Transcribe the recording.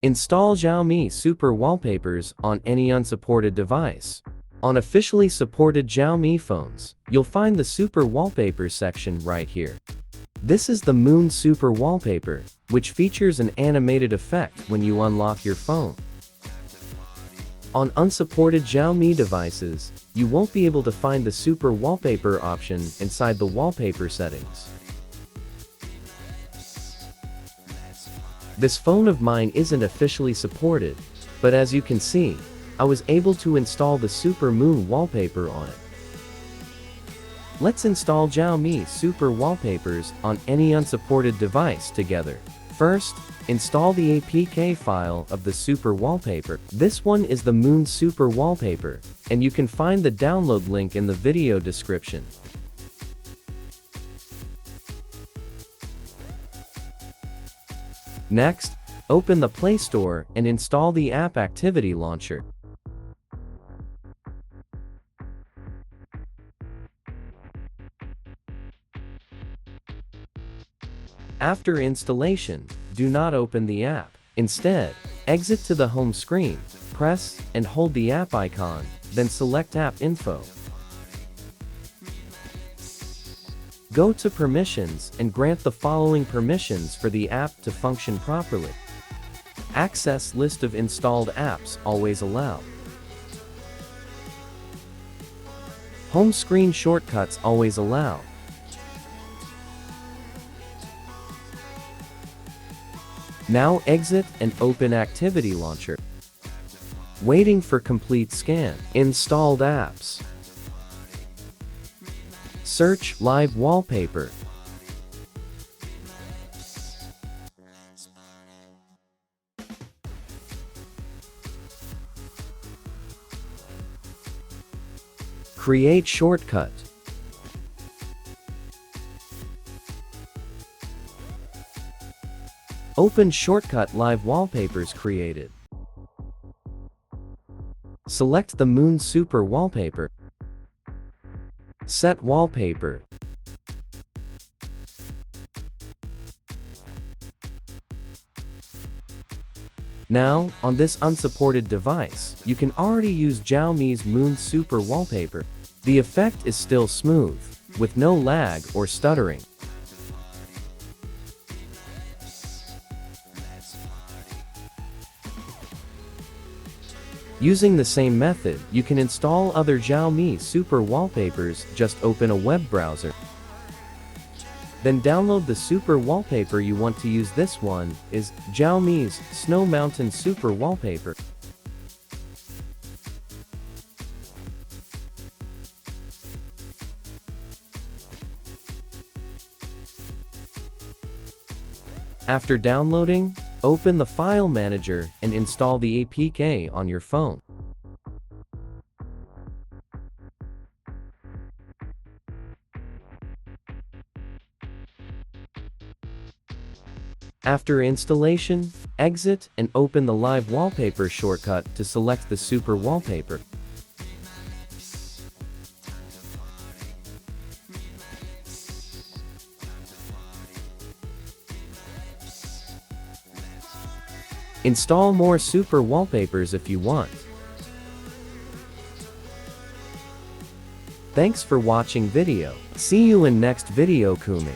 Install Xiaomi Super Wallpapers on any unsupported device. On officially supported Xiaomi phones, you'll find the Super Wallpapers section right here. This is the Moon Super Wallpaper, which features an animated effect when you unlock your phone. On unsupported Xiaomi devices, you won't be able to find the Super Wallpaper option inside the wallpaper settings. This phone of mine isn't officially supported, but as you can see, I was able to install the Super Moon wallpaper on it. Let's install Xiaomi Super Wallpapers on any unsupported device together. First, install the APK file of the Super Wallpaper. This one is the Moon Super Wallpaper, and you can find the download link in the video description. Next, open the Play Store and install the App Activity Launcher. After installation, do not open the app. Instead, exit to the home screen, press and hold the app icon, then select App Info. Go to Permissions and grant the following permissions for the app to function properly. Access list of installed apps always allowed. Home screen shortcuts always allowed. Now exit and open Activity Launcher. Waiting for complete scan. Installed apps. Search Live Wallpaper. Create shortcut. Open shortcut Live Wallpapers created. Select the Moon Super Wallpaper. Set wallpaper. Now, on this unsupported device, you can already use Xiaomi's Moon Super Wallpaper. The effect is still smooth, with no lag or stuttering. Using the same method, you can install other Xiaomi Super Wallpapers. Just open a web browser. Then download the Super Wallpaper you want to use. This one is Xiaomi's Snow Mountain Super Wallpaper. After downloading, open the File Manager and install the APK on your phone. After installation, exit and open the Live Wallpaper shortcut to select the Super Wallpaper. Install more Super Wallpapers if you want. Thanks for watching video. See you in next video, Kuming.